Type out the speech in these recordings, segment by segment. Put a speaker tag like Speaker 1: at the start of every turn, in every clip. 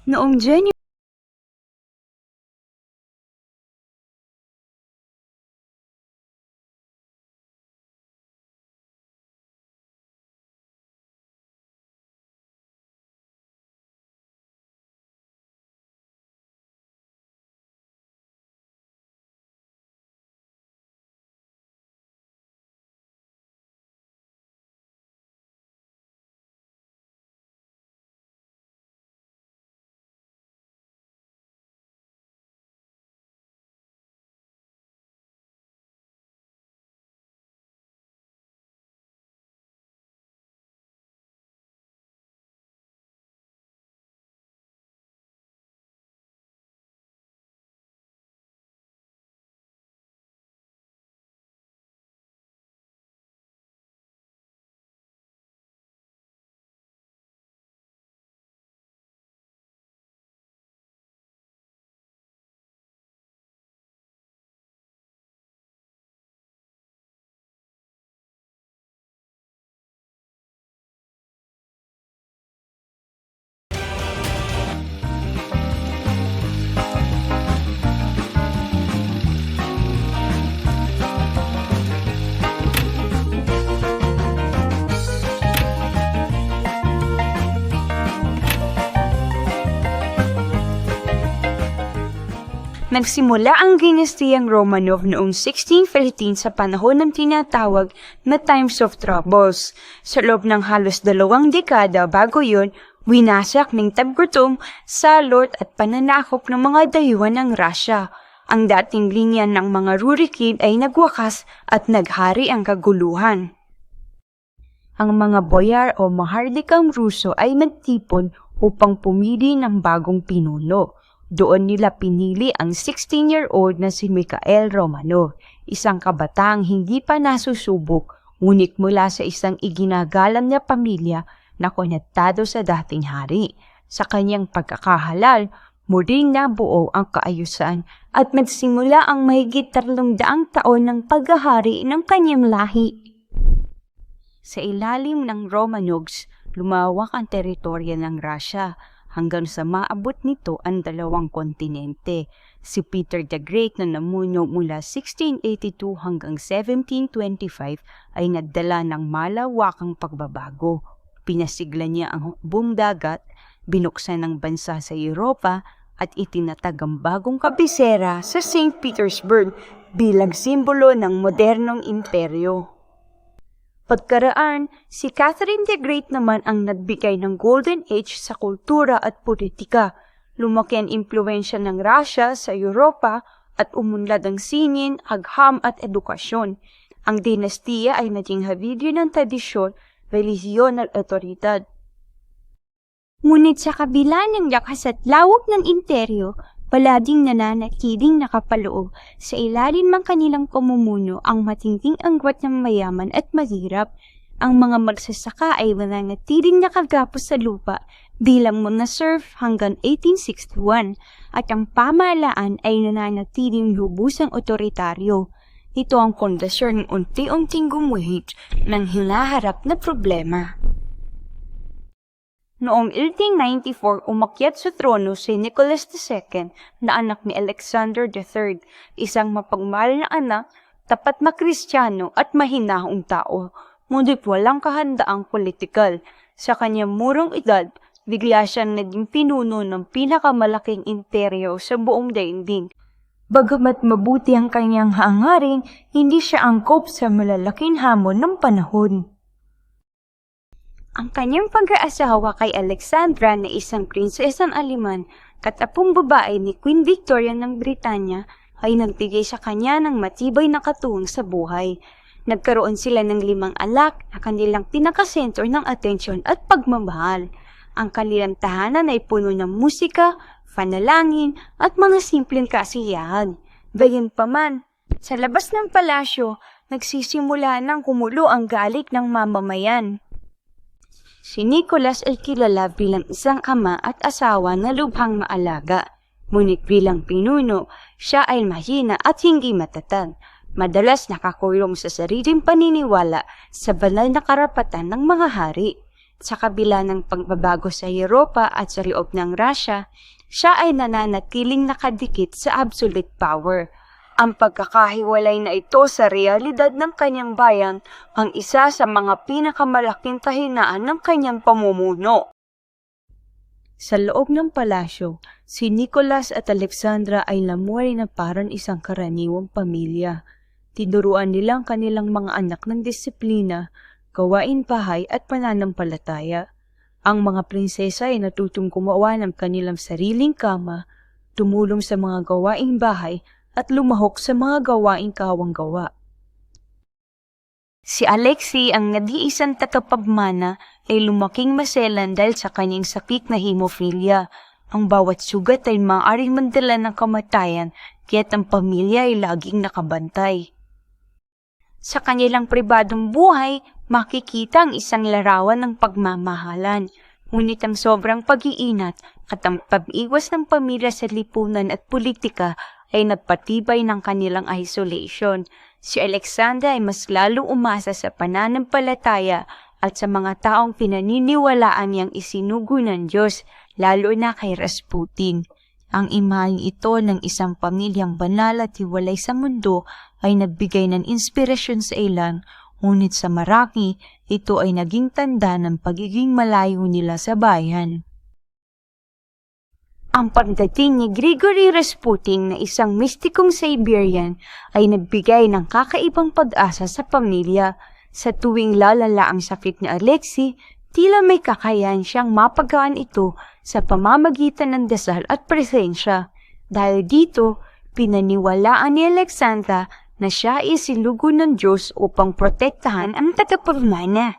Speaker 1: Noong January nagsimula ang dinastiyang Romanov noong 1613 sa panahon ng tinatawag na Times of Troubles. Sa loob ng halos 2 dekada bago yun, winasak ng taggutom, salot at pananakop ng mga dayuhan ng Russia. Ang dating linya ng mga Rurikid ay nagwakas at naghari ang kaguluhan. Ang mga boyar o mahardikang Ruso ay nagtipon upang pumili ng bagong pinuno. Doon nila pinili ang 16-year-old na si Mikhail Romanov, isang kabataang hindi pa nasusubok, ngunit mula sa isang iginagalang na pamilya na konektado sa dating hari. Sa kanyang pagkakahalal, muling nabuo ang kaayusan at nagsimula ang mahigit 300 taon ng paghahari ng kanyang lahi. Sa ilalim ng Romanovs, lumawak ang teritoryo ng Russia, hanggang sa maabot nito ang 2 kontinente. Si Peter the Great na namuno mula 1682 hanggang 1725 ay nagdala ng malawakang pagbabago. Pinasigla niya ang buong dagat, binuksan ng bansa sa Europa at itinatag ang bagong kabisera sa St. Petersburg bilang simbolo ng modernong imperyo. Pagkaraan, si Catherine the Great naman ang nagbigay ng Golden Age sa kultura at politika. Lumaki ang impluwensya ng Russia sa Europa at umunlad ang sining, agham at edukasyon. Ang dinastiya ay naging habidyo ng tradisyon, relihiyon at otoridad. Ngunit sa kabila ng lakas at lawak ng imperyo, palaging nananatiling nakapaloob sa ilalim ng kanilang pamumuno ang matinding agwat ng mayaman at mahirap. Ang mga magsasaka ay nananatiling nakagapos sa lupa bilang mga serf hanggang 1861 at ang pamahalaan ay nananatiling lubusang otoritaryo. Ito ang kondisyon ng unti-unting gumuhit ng hinaharap na problema. Noong 1894, umakyat sa trono si Nicholas II na anak ni Alexander III, isang mapagmahal na anak, tapat na Kristiyano at mahinahong tao, ngunit walang kahandaang politikal. Sa kanyang murong edad, bigla siyang naging pinuno ng pinakamalaking imperyo sa buong daigdig. Bagamat mabuti ang kanyang hangarin, hindi siya angkop sa malalaking hamon ng panahon. Ang kanyang pag-aasawa kay Alexandra na isang prinsesang Aleman, katapong babae ni Queen Victoria ng Britanya, ay nagbigay sa kanya ng matibay na katuwang sa buhay. Nagkaroon sila ng 5 anak na kanilang pinakasentro ng atensyon at pagmamahal. Ang kanilang tahanan ay puno ng musika, panalangin at mga simpleng kasiyahan. Gayunpaman, sa labas ng palasyo, nagsisimula ng kumulo ang galit ng mamamayan. Si Nicholas ay kilala bilang isang ama at asawa na lubhang maalaga. Ngunit bilang pinuno, siya ay mahina at hindi matatag. Madalas nakakulong sa sariling paniniwala sa banal na karapatan ng mga hari. Sa kabila ng pagbabago sa Europa at sa loob ng Russia, siya ay nananatiling nakadikit sa absolute power. Ang pagkakahiwalay na ito sa realidad ng kanyang bayan ang isa sa mga pinakamalaking kahinaan ng kanyang pamumuno. Sa loob ng palasyo, si Nicholas at Alexandra ay namuhay na parang isang karaniwang pamilya. Tinuruan nilang kanilang mga anak ng disiplina, gawain bahay at pananampalataya. Ang mga prinsesa ay natutong gumawa ng kanilang sariling kama, tumulong sa mga gawaing bahay at lumahok sa mga gawaing kawang-gawa. Si Alexei, ang nag-iisang tagapagmana, ay lumaking maselan dahil sa kanyang sakit na hemophilia. Ang bawat sugat ay maaaring mandala ng kamatayan, kaya't ang pamilya ay laging nakabantay. Sa kanilang pribadong buhay, makikita ang isang larawan ng pagmamahalan. Ngunit ang sobrang pag-iinat at ang pag-iwas ng pamilya sa lipunan at politika ay nagpatibay ng kanilang isolation. Si Alexandra ay mas lalo umasa sa pananampalataya at sa mga taong pinaniniwalaan niyang isinugo ng Diyos, lalo na kay Rasputin. Ang imahen ito ng isang pamilyang banal at hiwalay sa mundo ay nagbigay ng inspirasyon sa ilan, ngunit sa marami, ito ay naging tanda ng pagiging malayo nila sa bayan. Ang pagdating ni Grigory Rasputin na isang mistikong Siberian ay nagbigay ng kakaibang pag-asa sa pamilya. Sa tuwing lalala ang sakit ni Alexei, tila may kakayahan siyang mapagaan ito sa pamamagitan ng dasal at presensya. Dahil dito, pinaniwalaan ni Alexandra na siya ay sinugo ng Diyos upang protektahan ang tagapagmana.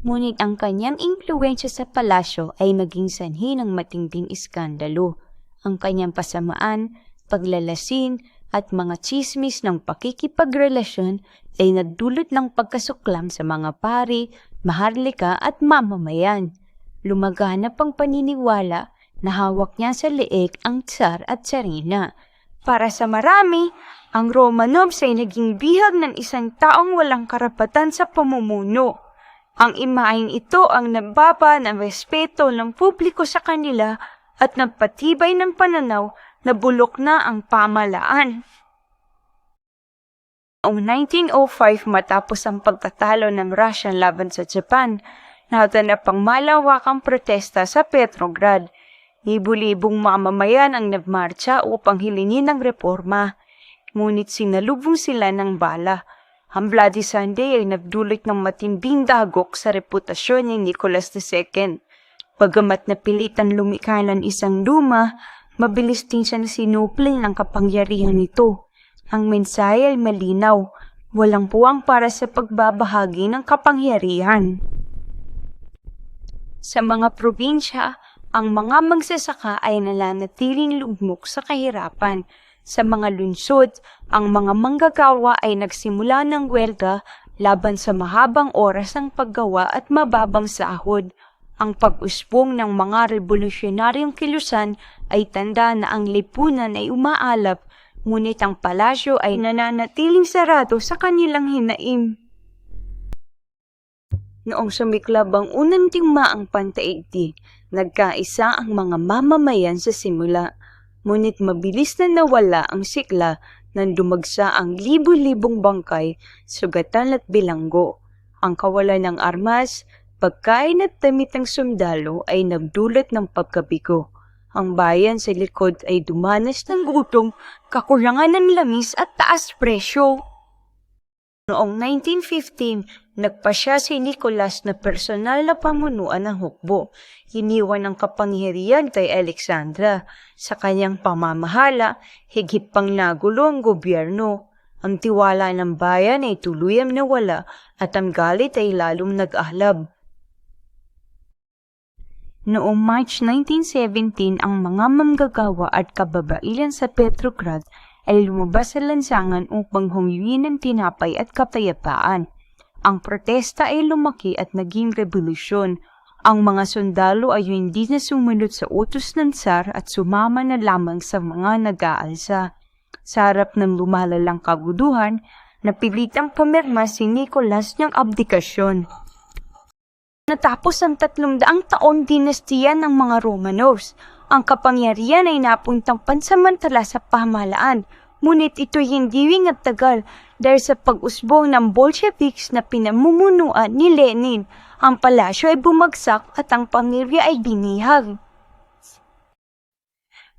Speaker 1: Ngunit ang kanyang impluwensya sa palasyo ay naging sanhi ng matinding iskandalo. Ang kanyang pasamaan, paglalasin, at mga tsismis ng pakikipagrelasyon ay nagdulot ng pagkasuklam sa mga pari, maharlika at mamamayan. Lumaganap ang paniniwala na hawak niya sa leeg ang tsar at tsarina. Para sa marami, ang Romanovs ay naging bihag ng isang taong walang karapatan sa pamumuno. Ang imaheng ito ang nagbaba ng respeto ng publiko sa kanila at nagpatibay ng pananaw na bulok na ang pamalaan. Noong 1905 matapos ang pagtatalo ng Russia laban sa Japan, naganap ang malawakang protesta sa Petrograd. Libu-libong mamamayan ang nagmarcha upang hilingin ang reforma, ngunit sinalubong sila ng bala. Ang Bloody Sunday ay nagdulot ng matinding dagok sa reputasyon ni Nicholas II. Bagamat napilitan lumikha ng isang duma, mabilis din siya na sinupling ng kapangyarihan nito. Ang mensahe ay malinaw, walang puwang para sa pagbabahagi ng kapangyarihan. Sa mga probinsya, ang mga magsasaka ay nananatiling lugmok sa kahirapan. Sa mga lungsod, ang mga manggagawa ay nagsimula ng welga laban sa mahabang oras ng paggawa at mababang sahod. Ang pag-usbong ng mga revolusyonaryong kilusan ay tanda na ang lipunan ay umaalap, ngunit ang palasyo ay nananatiling sarado sa kanilang hinaim. Noong sumiklab ang unang digmaang pandaigdig, nagkaisa ang mga mamamayan sa simula. Ngunit mabilis na nawala ang sigla nang dumagsa ang libu-libong bangkay, sugatan at bilanggo. Ang kawalan ng armas, pagkain at damit ng sundalo ay nagdulot ng pagkabigo. Ang bayan sa likod ay dumanas ng gutom, kakulangan ng lamis at taas presyo. Noong 1915, nagpasya si Nicholas na personal na pamunuan ng hukbo. Hiniwan ang kapangyarihan kay Alexandra. Sa kanyang pamamahala, higit pang nagulo ang gobyerno. Ang tiwala ng bayan ay tuluyang nawala at ang galit ay lalong nag-ahlab. Noong March 1917, ang mga manggagawa at kababailan sa Petrograd ay lumabas sa lansangan upang humingi ng tinapay at kapayapaan. Ang protesta ay lumaki at naging revolusyon. Ang mga sundalo ay hindi na sumunod sa utos ng tsar at sumama na lamang sa mga nag-aalsa. Sa harap ng lumalalang kaguduhan, napilitang pumirma si Nicholas ng abdikasyon. Natapos ang 300 taon dinastiya ng mga Romanovs. Ang kapangyarihan ay napuntang pansamantala sa pamahalaan, ngunit ito'y hindi ring at tagal dahil sa pag-usbong ng Bolsheviks na pinamumunuan ni Lenin. Ang palasyo ay bumagsak at ang pamilya ay binihag.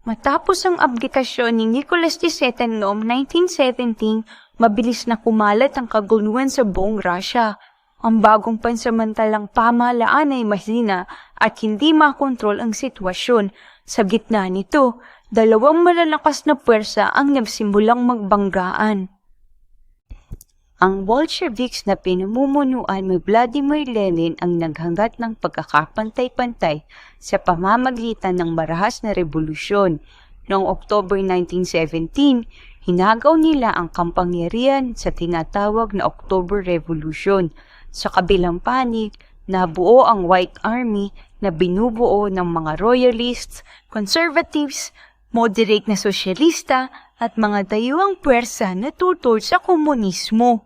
Speaker 1: Matapos ang abdikasyon ni Nicholas II noong 1917, mabilis na kumalat ang kaguluhan sa buong Russia. Ang bagong pansamantalang pamahalaan ay mahina at hindi makontrol ang sitwasyon. Sa gitna nito, dalawang malalakas na puwersa ang nagsimulang magbanggaan. Ang Bolsheviks na pinamumunuan ni Vladimir Lenin ang naghangad ng pagkakapantay-pantay sa pamamagitan ng marahas na revolusyon. Noong October 1917, hinagaw nila ang kapangyarihan sa tinatawag na October Revolution. Sa kabilang panig, nabuo ang White Army na binubuo ng mga royalists, conservatives, moderate na sosyalista at mga dayuhang puwersa na tutol sa komunismo.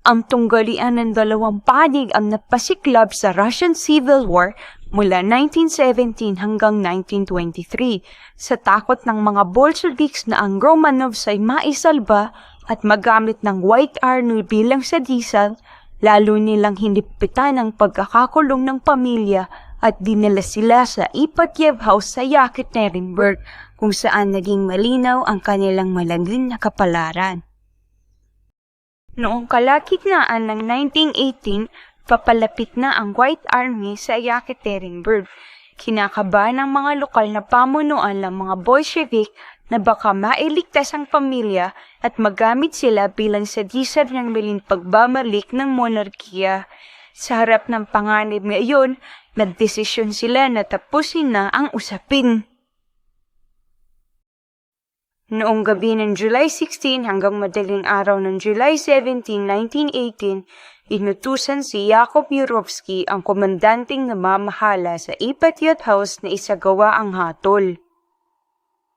Speaker 1: Ang tunggalian ng dalawang panig ang napasiklab sa Russian Civil War mula 1917 hanggang 1923 sa takot ng mga Bolsheviks na ang Romanovs ay maisalba at magamit ng White Army bilang sadisal, lalo nilang hinipitan ang pagkakakulong ng pamilya at dinala sila sa Ipatiev House sa Yekaterinburg kung saan naging malinaw ang kanilang malagim na kapalaran. Noong kalagitnaan ng 1918, papalapit na ang White Army sa Yekaterinburg. Kinakabahan ng mga lokal na pamunuan ng mga Bolshevik na baka mailigtas ang pamilya at magamit sila bilang sadisal ng miling pagbabalik ng monarkiya. Sa harap ng panganib ngayon, nagdesisyon sila na tapusin na ang usapin. Noong gabi ng July 16 hanggang madaling araw ng July 17, 1918, inutusan si Yakov Yurovsky ang komandanting namamahala sa Ipatiev House na isagawa ang hatol.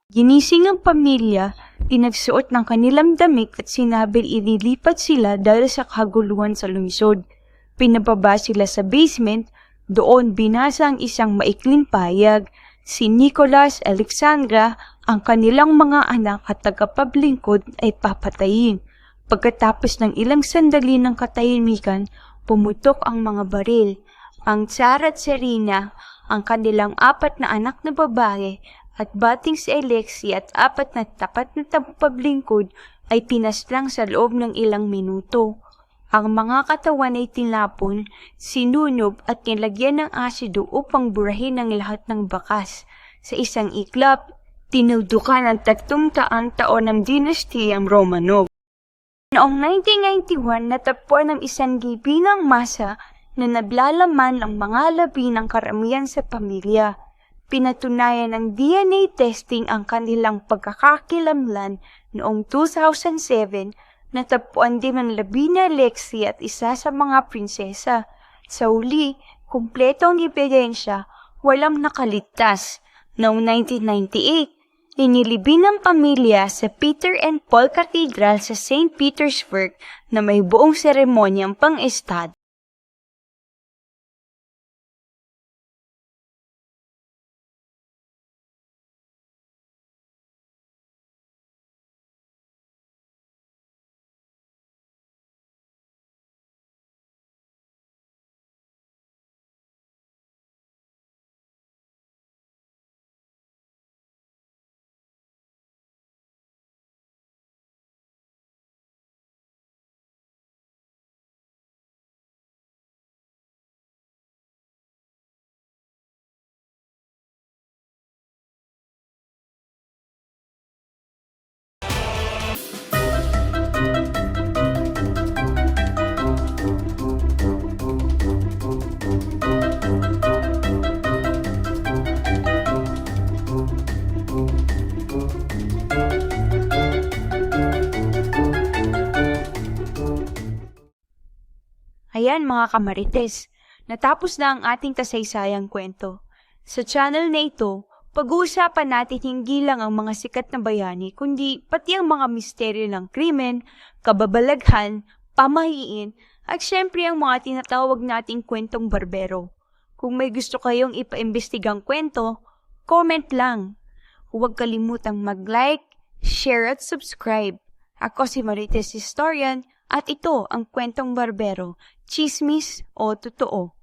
Speaker 1: Ginising ang pamilya, pinagsuot ng kanilang damit at sinabing inilipat sila dahil sa kaguluhan sa lungsod. Pinababa sila sa basement, doon binasa ang isang maikling payag. Si Nicholas, Alexandra, ang kanilang mga anak at tagapaglingkod ay papatayin. Pagkatapos ng ilang sandali ng katahimikan, pumutok ang mga baril. Ang Tsar at Serena, ang kanilang 4 na anak na babae, at bating si Alexei at 4 na tapat na tagapaglingkod ay pinaslang sa loob ng ilang minuto. Ang mga katawan ay tinapon, sinunog at nilagyan ng asido upang burahin ang lahat ng bakas. Sa isang iklap, tinuldukan ang 300 taon ng dinastiyang Romanov. Noong 1991, natagpuan ng isang gibinang masa na naglalaman ng mga labi ng karamihan sa pamilya. Pinatunayan ng DNA testing ang kanilang pagkakakilanlan noong 2007. Natagpuan din ang labi ni Alexei at isa sa mga prinsesa. Sa huli, kumpletong ebidensya, walang nakaligtas. Noong 1998, inilibing ng pamilya sa Peter and Paul Cathedral sa St. Petersburg na may buong seremonyang pang-estado. Ayan mga kamarites, natapos na ang ating kasaysayang kwento. Sa channel na ito, pag-uusapan natin hindi lang ang mga sikat na bayani, kundi pati ang mga misteryo ng krimen, kababalaghan, pamahiin, At syempre ang mga tinatawag nating kwentong barbero. Kung may gusto kayong ipaimbestigang kwento, comment lang. Huwag kalimutang mag-like, share at subscribe. Ako si Marites Historian at ito ang Kwentong Barbero, Chismis o Totoo.